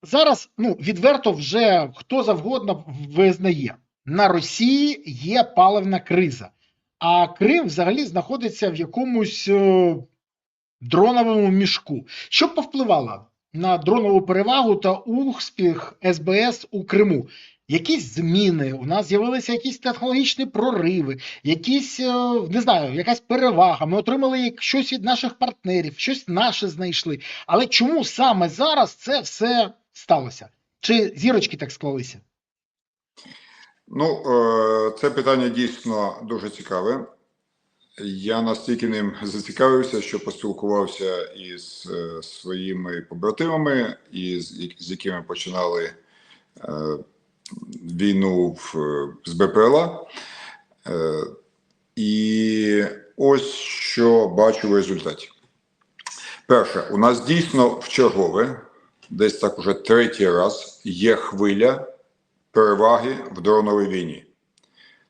зараз, відверто вже хто завгодно визнає, на Росії є паливна криза, а Крим взагалі знаходиться в якомусь дроновому мішку. Що повпливало на дронову перевагу та успіх СБС у Криму? Якісь зміни, у нас з'явилися якісь технологічні прориви, якісь, не знаю, якась перевага. Ми отримали щось від наших партнерів, щось наше знайшли. Але чому саме зараз це все сталося? Чи зірочки так склалися? Ну, це питання дійсно дуже цікаве. Я настільки ним зацікавився, що поспілкувався із своїми побратимами, з якими починали війну з БПЛА. І ось що бачу в результаті. Перше, у нас дійсно вчергове, десь так уже третій раз, є хвиля переваги в дроновій війні.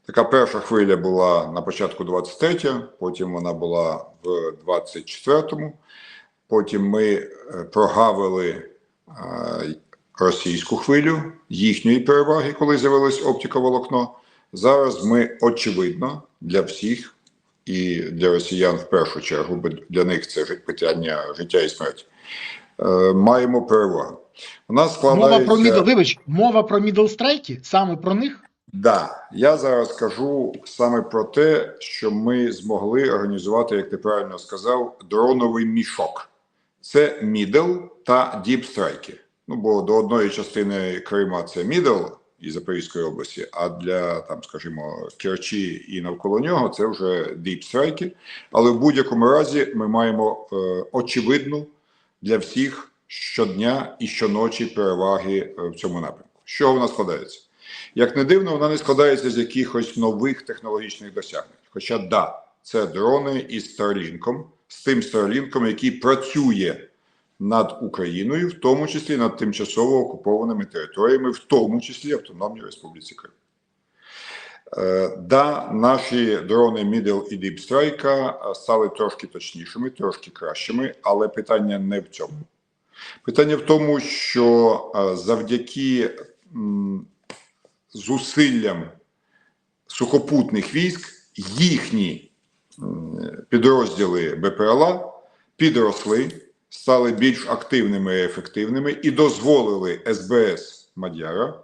Така перша хвиля була на початку 23-го, потім вона була в 24-му, потім ми прогавили російську хвилю їхньої переваги, коли з'явилось оптиковолокно. Зараз ми, очевидно, для всіх, і для росіян в першу чергу, бо для них це питання життя і смерті, маємо перевагу. У нас складається... Мова про мідл-страйки? Саме про них? Да, я зараз кажу саме про те, що ми змогли організувати, як ти правильно сказав, дроновий мішок. Це мідл та діп-страйки. Ну, бо до одної частини Крима це мідл і Запорізької області, а для, там, скажімо, Керчі і навколо нього це вже діп-страйки. Але в будь-якому разі ми маємо очевидну для всіх щодня і щоночі переваги в цьому напрямку. З чого вона складається? Як не дивно, вона не складається з якихось нових технологічних досягнень. Хоча, да, це дрони із Starlink, з тим Starlink, який працює над Україною, в тому числі над тимчасово окупованими територіями, в тому числі Автономній Республіці Крим. Да, наші дрони Middle і Deep Strike стали трошки точнішими, трошки кращими, але питання не в цьому. Питання в тому, що завдяки зусиллям сухопутних військ їхні підрозділи БПЛА підросли, стали більш активними і ефективними і дозволили СБС Мадяра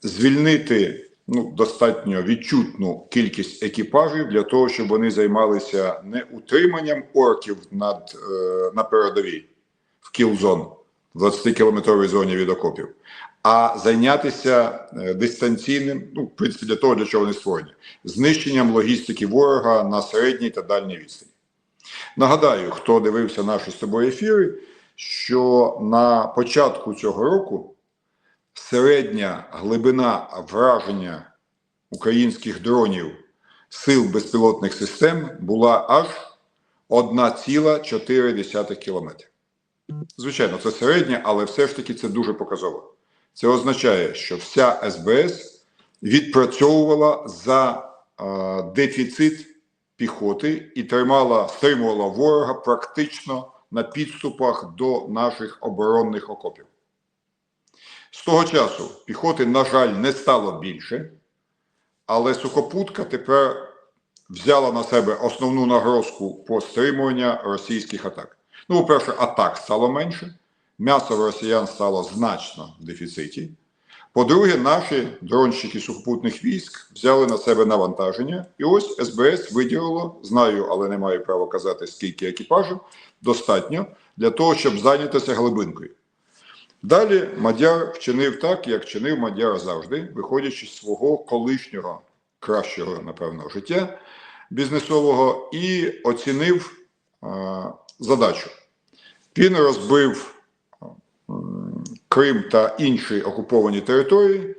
звільнити достатньо відчутну кількість екіпажів для того, щоб вони займалися не утриманням орків на передовій в кіл-зон, в 20-кілометровій зоні від окопів, а зайнятися дистанційним, в принципі, для того, для чого вони створені, знищенням логістики ворога на середній та дальній відстані. Нагадаю, хто дивився наші з тобою ефіри, що на початку цього року середня глибина враження українських дронів сил безпілотних систем була аж 1,4 кілометра. Звичайно, це середня, але все ж таки це дуже показово. Це означає, що вся СБС відпрацьовувала за дефіцит піхоти і стримувала ворога практично на підступах до наших оборонних окопів. З того часу піхоти, на жаль, не стало більше, але сухопутка тепер взяла на себе основну нагрузку по стримуванню російських атак. Ну, по-перше, атак стало менше, м'ясо в росіян стало значно в дефіциті. По-друге, наші дронщики сухопутних військ взяли на себе навантаження, і ось СБС виділило, знаю, але не маю права казати, скільки екіпажів, достатньо для того, щоб зайнятися глибинкою. Далі Мадяр вчинив так, як вчинив Мадяр завжди, виходячи з свого колишнього, кращого, напевно, життя бізнесового, і оцінив задачу. Він розбив Крим та інші окуповані території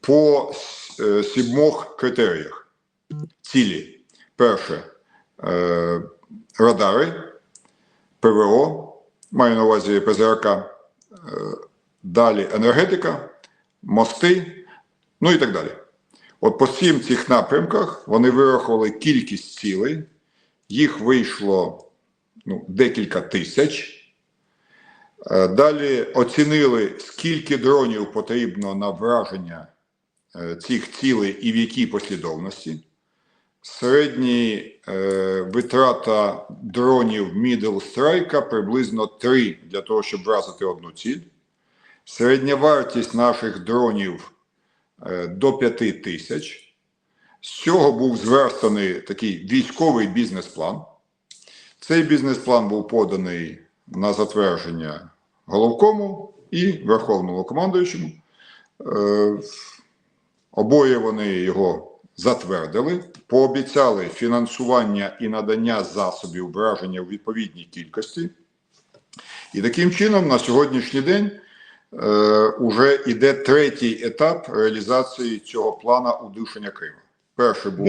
по 7 критеріях. Цілі. Перше – радари, ПВО, маю на увазі ПЗРК, далі енергетика, мости, ну і так далі. От по 7 цих напрямках вони вирахували кількість цілей, їх вийшло декілька тисяч. Далі оцінили, скільки дронів потрібно на враження цих цілей і в якій послідовності. Середня витрата дронів Middle Strike приблизно 3 для того, щоб вразити одну ціль. Середня вартість наших дронів до 5 тисяч. З цього був зверстаний такий військовий бізнес-план. Цей бізнес-план був поданий на затвердження головкому і верховному командуючому. Обоє вони його затвердили, пообіцяли фінансування і надання засобів враження у відповідній кількості. І таким чином на сьогоднішній день уже йде третій етап реалізації цього плану удушення Криму. Перший був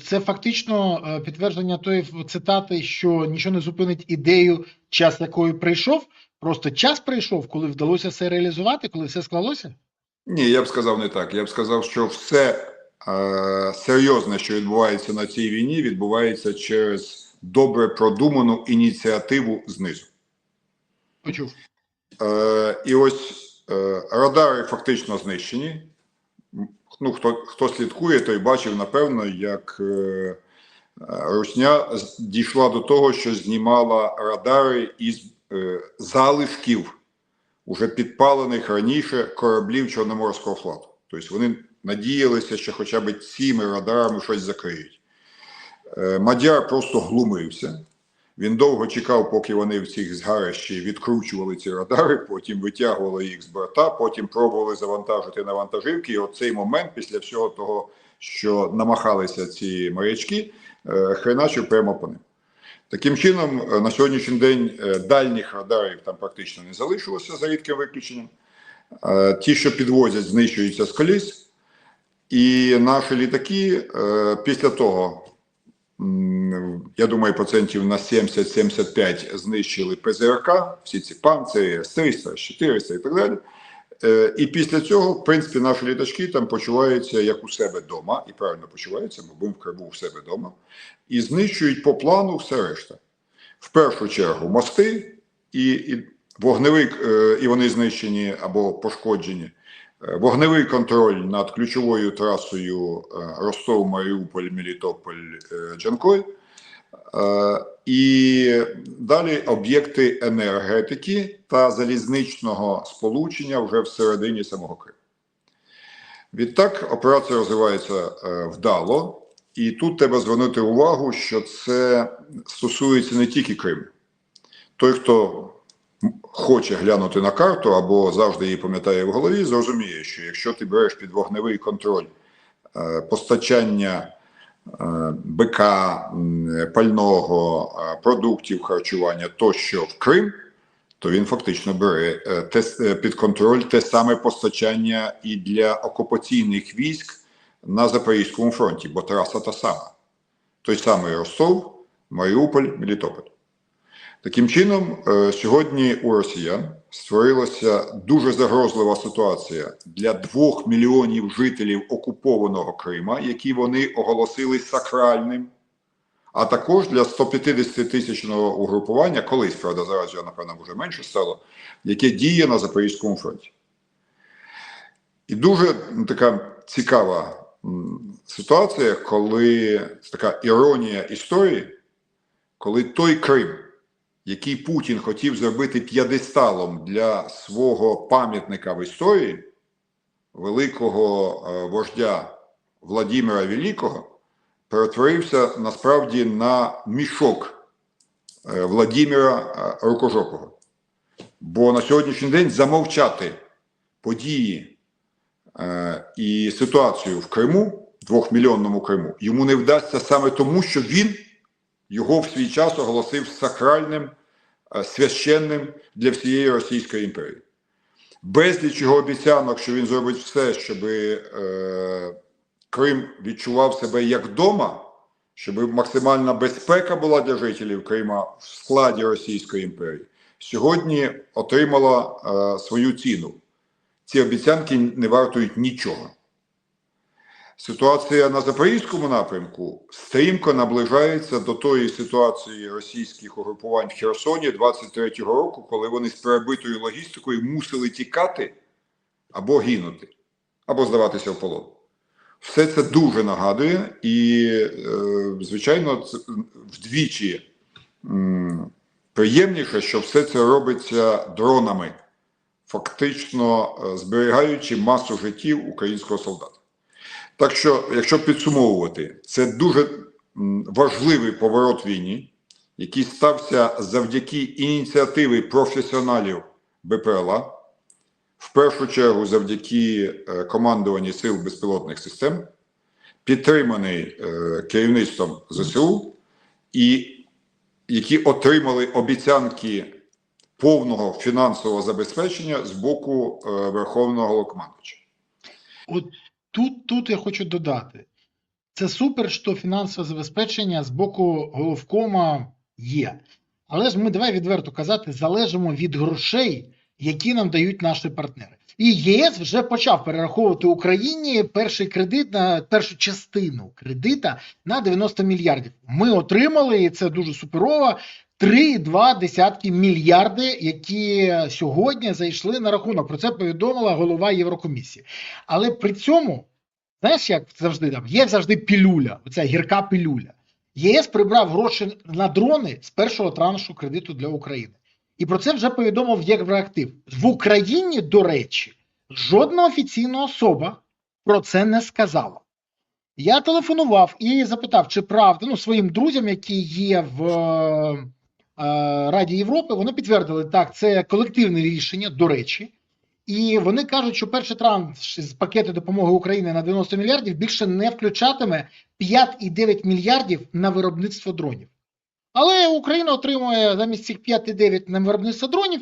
це фактично підтвердження тої цитати, що нічого не зупинить ідею, час якої прийшов, просто час прийшов, коли вдалося все реалізувати, коли все склалося? Ні, я б сказав не так. Я б сказав, що все серйозне, що відбувається на цій війні, відбувається через добре продуману ініціативу знизу. Почув. І ось радари фактично знищені. Ну, хто слідкує, той бачив, напевно, як Русня дійшла до того, що знімала радари із залишків уже підпалених раніше кораблів Чорноморського флоту. Тобто вони надіялися, що хоча б цими радарами щось закриють. Мадяр просто глумився. Він довго чекав, поки вони в цих згарищі відкручували ці радари, потім витягували їх з борта, потім пробували завантажити на вантажівки. І от цей момент, після всього того, що намахалися ці морячки, хреначив прямо по ним. Таким чином, на сьогоднішній день дальніх радарів там практично не залишилося, за рідким виключенням. Ті, що підвозять, знищуються з коліс. І наші літаки після того, я думаю, процентів на 70-75 знищили ПЗРК, всі ці панцирі, С-300, С-400 і так далі. І після цього, в принципі, наші літачки там почуваються як у себе вдома, і правильно почуваються, ми будемо в Криму у себе вдома, і знищують по плану все решта. В першу чергу мости, і вогневий, і вони знищені або пошкоджені. Вогневий контроль над ключовою трасою Ростов, Маріуполь, Мелітополь, Джанкой. І далі об'єкти енергетики та залізничного сполучення вже всередині самого Криму. Відтак операція розвивається вдало. І тут треба звернути увагу, що це стосується не тільки Криму. Той, хто хоче глянути на карту або завжди її пам'ятає в голові, зрозуміє, що якщо ти береш під вогневий контроль постачання БК, пального, продуктів харчування тощо в Крим, то він фактично бере під контроль те саме постачання і для окупаційних військ на Запорізькому фронті, бо траса та сама. Той самий Ростов, Маріуполь, Мелітополь. Таким чином, сьогодні у росіян створилася дуже загрозлива ситуація для 2 мільйонів жителів окупованого Крима, які вони оголосили сакральним, а також для 150-тисячного угрупування, колись, правда, зараз вже, напевно, вже менше стало, яке діє на Запорізькому фронті. І дуже така цікава ситуація, коли така іронія історії, коли той Крим, який Путін хотів зробити п'єдесталом для свого пам'ятника в історії, великого вождя Владимира Великого, перетворився насправді на мішок Владимира Рукожопого. Бо на сьогоднішній день замовчати події і ситуацію в Криму, 2-мільйонному Криму, йому не вдасться саме тому, що він його в свій час оголосив сакральним, священним для всієї Російської імперії. Безліч його обіцянок, що він зробить все, щоб Крим відчував себе як вдома, щоб максимальна безпека була для жителів Крима в складі Російської імперії, сьогодні отримала свою ціну. Ці обіцянки не вартують нічого. Ситуація на Запорізькому напрямку стрімко наближається до тої ситуації російських угрупувань в Херсоні 23-го року, коли вони з перебитою логістикою мусили тікати або гинути, або здаватися в полон. Все це дуже нагадує і, звичайно, це вдвічі приємніше, що все це робиться дронами, фактично зберігаючи масу життів українського солдата. Так що, якщо підсумовувати, це дуже важливий поворот війни, який стався завдяки ініціативі професіоналів БПЛА, в першу чергу завдяки командуванню Сил безпілотних систем, підтриманий керівництвом ЗСУ, і які отримали обіцянки повного фінансового забезпечення з боку Верховного Головнокомандувача. От тут я хочу додати. Це супер, що фінансове забезпечення з боку головкома є. Але ж ми, давай відверто казати, залежимо від грошей, які нам дають наші партнери. І ЄС вже почав перераховувати Україні перший кредит, на першу частину кредита на 90 мільярдів. Ми отримали, і це дуже суперово, 3,2 мільярди, які сьогодні зайшли на рахунок. Про це повідомила голова Єврокомісії. Але при цьому, знаєш, як завжди там, є завжди пілюля, оця гірка пілюля. ЄС прибрав гроші на дрони з першого траншу кредиту для України. І про це вже повідомив Євроактив. В Україні, до речі, жодна офіційна особа про це не сказала. Я телефонував і запитав, чи правда, своїм друзям, які є в Раді Європи, вони підтвердили, так, це колективне рішення, до речі. І вони кажуть, що перший транш з пакету допомоги Україні на 90 мільярдів більше не включатиме 5,9 мільярдів на виробництво дронів. Але Україна отримує замість цих 5,9 на виробництво дронів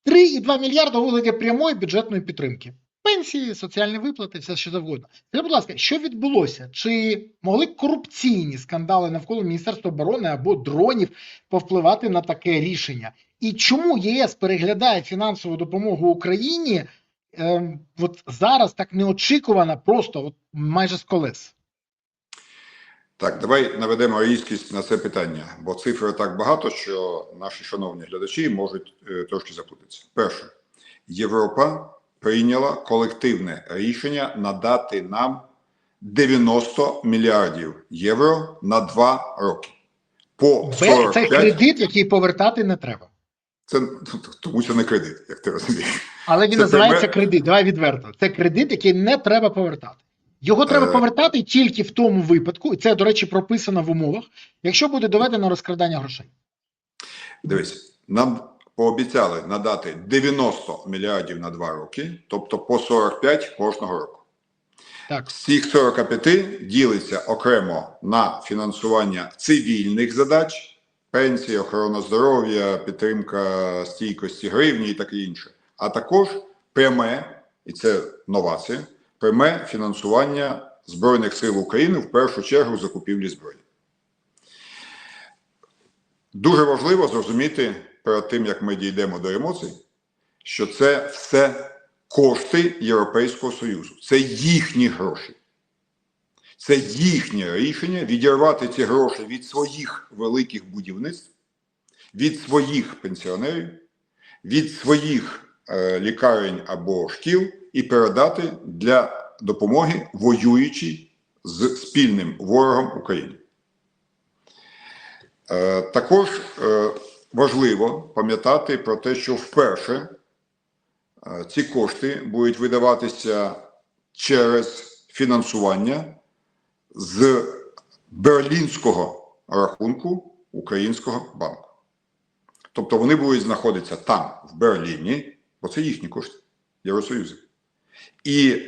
3,2 мільярда у вигляді прямої бюджетної підтримки. Пенсії, соціальні виплати, все що завгодно. Скажіть, будь ласка, що відбулося? Чи могли корупційні скандали навколо Міністерства оборони або дронів повпливати на таке рішення? І чому ЄС переглядає фінансову допомогу Україні от зараз так неочікувано, просто майже з колес? Так, давай наведемо різкість на це питання, бо цифр так багато, що наші шановні глядачі можуть трошки заплутатися. Перше, Європа прийняла колективне рішення надати нам 90 мільярдів євро на 2 роки. По 45... Це кредит, який повертати не треба. Це, тому що не кредит, як ти розумієш. Але він називається кредит, давай відверто. Це кредит, який не треба повертати. Його треба повертати тільки в тому випадку, і це, до речі, прописано в умовах, якщо буде доведено розкрадання грошей. Дивись, нам пообіцяли надати 90 мільярдів на 2 роки, тобто по 45 кожного року. Так. З цих 45 ділиться окремо на фінансування цивільних задач, пенсії, охорона здоров'я, підтримка стійкості гривні і таке інше. А також пряме, і це новація, пряме фінансування Збройних сил України, в першу чергу закупівлі зброї. Дуже важливо зрозуміти, перед тим, як ми дійдемо до емоцій, що це все кошти Європейського Союзу. Це їхні гроші. Це їхнє рішення відірвати ці гроші від своїх великих будівництв, від своїх пенсіонерів, від своїх лікарень або шкіл і передати для допомоги воюючій з спільним ворогом України. Також важливо пам'ятати про те, що вперше ці кошти будуть видаватися через фінансування з берлінського рахунку Українського банку. Тобто вони будуть знаходитися там, в Берліні, бо це їхні кошти, Євросоюзу. І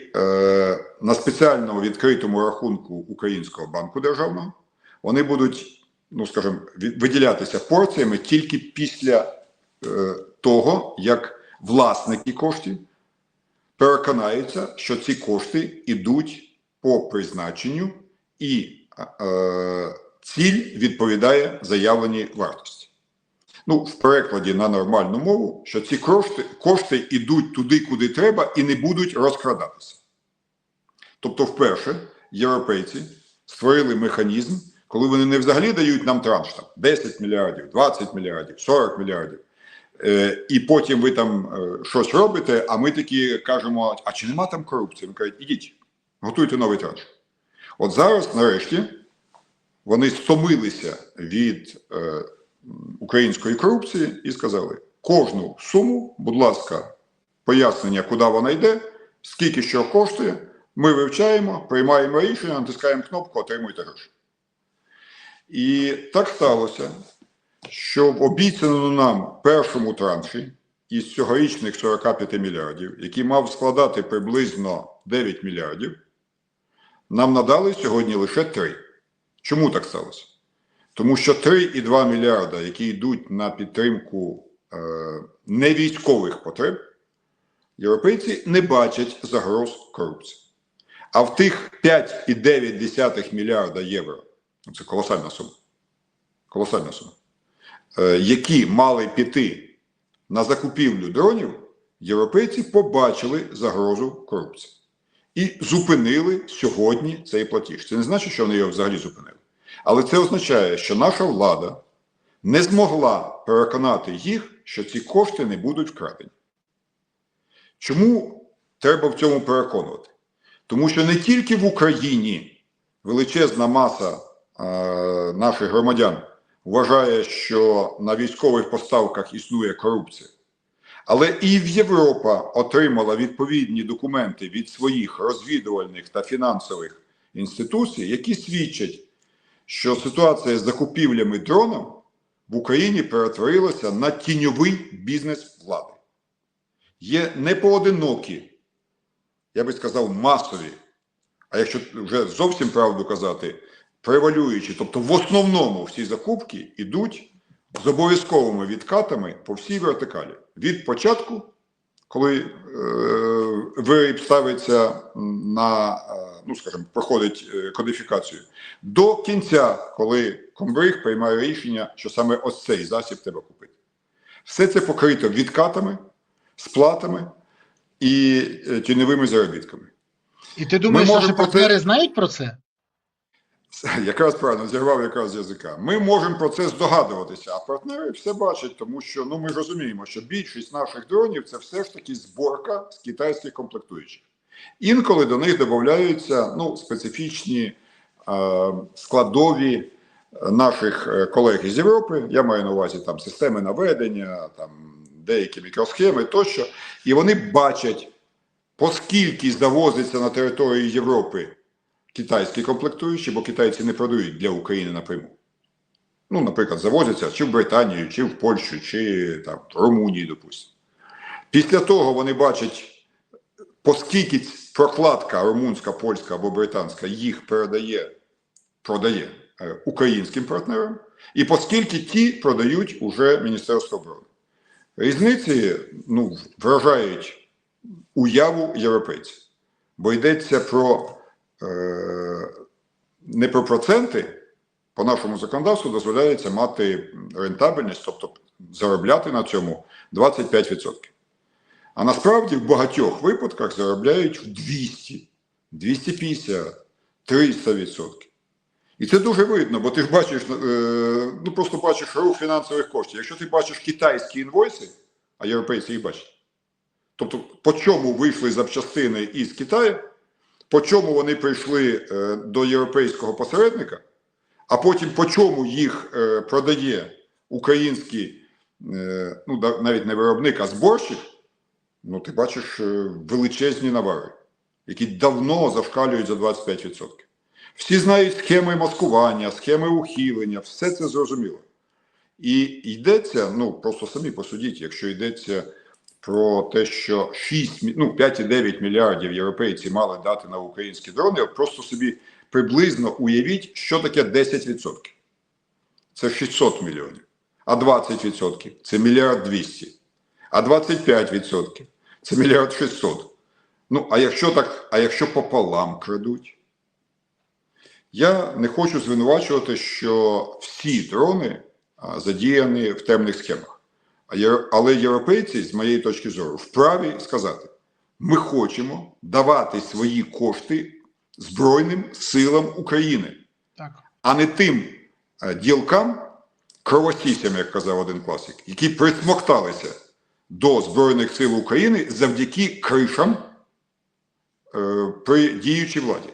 на спеціальному відкритому рахунку Українського банку державного вони будуть, виділятися порціями тільки після того, як власники коштів переконаються, що ці кошти йдуть по призначенню і ціль відповідає заявленій вартості. В перекладі на нормальну мову, що ці кошти йдуть туди, куди треба і не будуть розкрадатися. Тобто, вперше європейці створили механізм, коли вони не взагалі дають нам транш, там, 10 мільярдів, 20 мільярдів, 40 мільярдів, і потім ви там щось робите, а ми такі кажемо, а чи нема там корупції? Вони кажуть, ідіть, готуйте новий транш. От зараз, нарешті, вони стомилися від української корупції і сказали, кожну суму, будь ласка, пояснення, куди вона йде, скільки що коштує, ми вивчаємо, приймаємо рішення, натискаємо кнопку, отримуйте гроші. І так сталося, що в обіцяному нам першому транші із цьогорічних 45 мільярдів, який мав складати приблизно 9 мільярдів, нам надали сьогодні лише 3. Чому так сталося? Тому що 3,2 мільярда, які йдуть на підтримку невійськових потреб, європейці не бачать загроз корупції. А в тих 5,9 мільярда євро, це колосальна сума, які мали піти на закупівлю дронів, європейці побачили загрозу корупції. І зупинили сьогодні цей платіж. Це не значить, що вони його взагалі зупинили. Але це означає, що наша влада не змогла переконати їх, що ці кошти не будуть вкрадені. Чому треба в цьому переконувати? Тому що не тільки в Україні величезна маса наших громадян вважає, що на військових поставках існує корупція, але і Європа отримала відповідні документи від своїх розвідувальних та фінансових інституцій, які свідчать, що ситуація з закупівлями дронів в Україні перетворилася на тіньовий бізнес влади. Є непоодинокі, я би сказав, масові, а якщо вже зовсім правду казати, превалюючі, тобто в основному всі закупки йдуть з обов'язковими відкатами по всій вертикалі. Від початку, коли виріб ставиться на, ну скажімо, проходить кодифікацію, до кінця, коли комбриг приймає рішення, що саме ось цей засіб треба купити. Все це покрито відкатами, сплатами і тіньовими заробітками. І ти думаєш, наші партнери знають про це? Якраз правильно, зірвав якраз з язика. Ми можемо про це здогадуватися, а партнери все бачать, тому що ми ж розуміємо, що більшість наших дронів – це все ж таки зборка з китайських комплектуючих. Інколи до них додаються специфічні складові наших колег із Європи, я маю на увазі там системи наведення, там деякі мікросхеми тощо, і вони бачать, поскільки завозиться на територію Європи китайські комплектуючі, бо китайці не продають для України напряму. Наприклад, завозяться чи в Британію, чи в Польщу, чи там, в Румунії, допустимо. Після того вони бачать, поскільки прокладка румунська, польська або британська їх продає українським партнерам, і поскільки ті продають уже Міністерство оборони. Різниці вражають уяву європейців, бо йдеться про не про проценти, по нашому законодавству дозволяється мати рентабельність, тобто заробляти на цьому 25%. А насправді в багатьох випадках заробляють в 200, 250, 300%. І це дуже видно, бо ти ж бачиш, просто бачиш рух фінансових коштів. Якщо ти бачиш китайські інвойси, а європейці їх бачать, тобто по чому вийшли запчастини із Китаю, по чому вони прийшли до європейського посередника, а потім по чому їх продає український, навіть не виробник, а зборщик, ти бачиш величезні навари, які давно зашкалюють за 25%. Всі знають схеми маскування, схеми ухилення, все це зрозуміло. І йдеться, просто самі посудіть, якщо йдеться про те, що 5,9 мільярдів європейці мали дати на українські дрони, просто собі приблизно уявіть, що таке 10%. Це 600 мільйонів. А 20% – це 1 мільярд 200. А 25% – це 1 мільярд 600. А якщо пополам крадуть? Я не хочу звинувачувати, що всі дрони задіяні в темних схемах. Але європейці, з моєї точки зору, вправі сказати, ми хочемо давати свої кошти Збройним силам України, Так. а не тим ділкам, кровосісям, як казав один класик, які присмокталися до Збройних сил України завдяки кришам при діючій владі.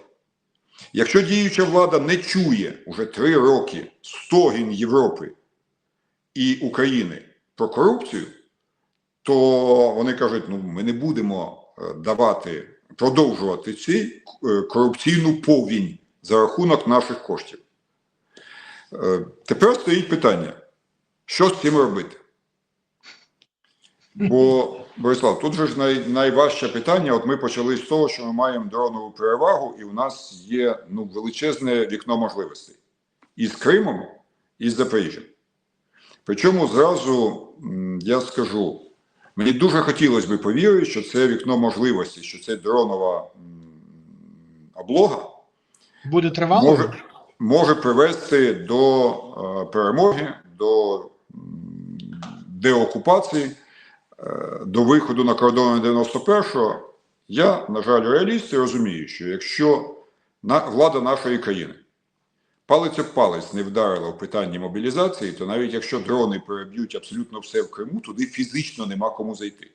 Якщо діюча влада не чує уже 3 роки стогін Європи і України про корупцію, то вони кажуть, ну ми не будемо продовжувати цю корупційну повінь за рахунок наших коштів. Тепер стоїть питання, що з цим робити? Бо, Борислав, тут же ж найважче питання, от ми почали з того, що ми маємо дронову перевагу, і у нас є величезне вікно можливостей. І з Кримом, і з Запоріжжям. Причому зразу я скажу, мені дуже хотілося б повірити, що це вікно можливостей, що це дронова облога Буде тривало? Може привести до перемоги, до деокупації, до виходу на кордони 91-го. Я, на жаль, реаліст і розумію, що якщо влада нашої країни палець об палець не вдарила в питанні мобілізації, то навіть якщо дрони переб'ють абсолютно все в Криму, туди фізично нема кому зайти.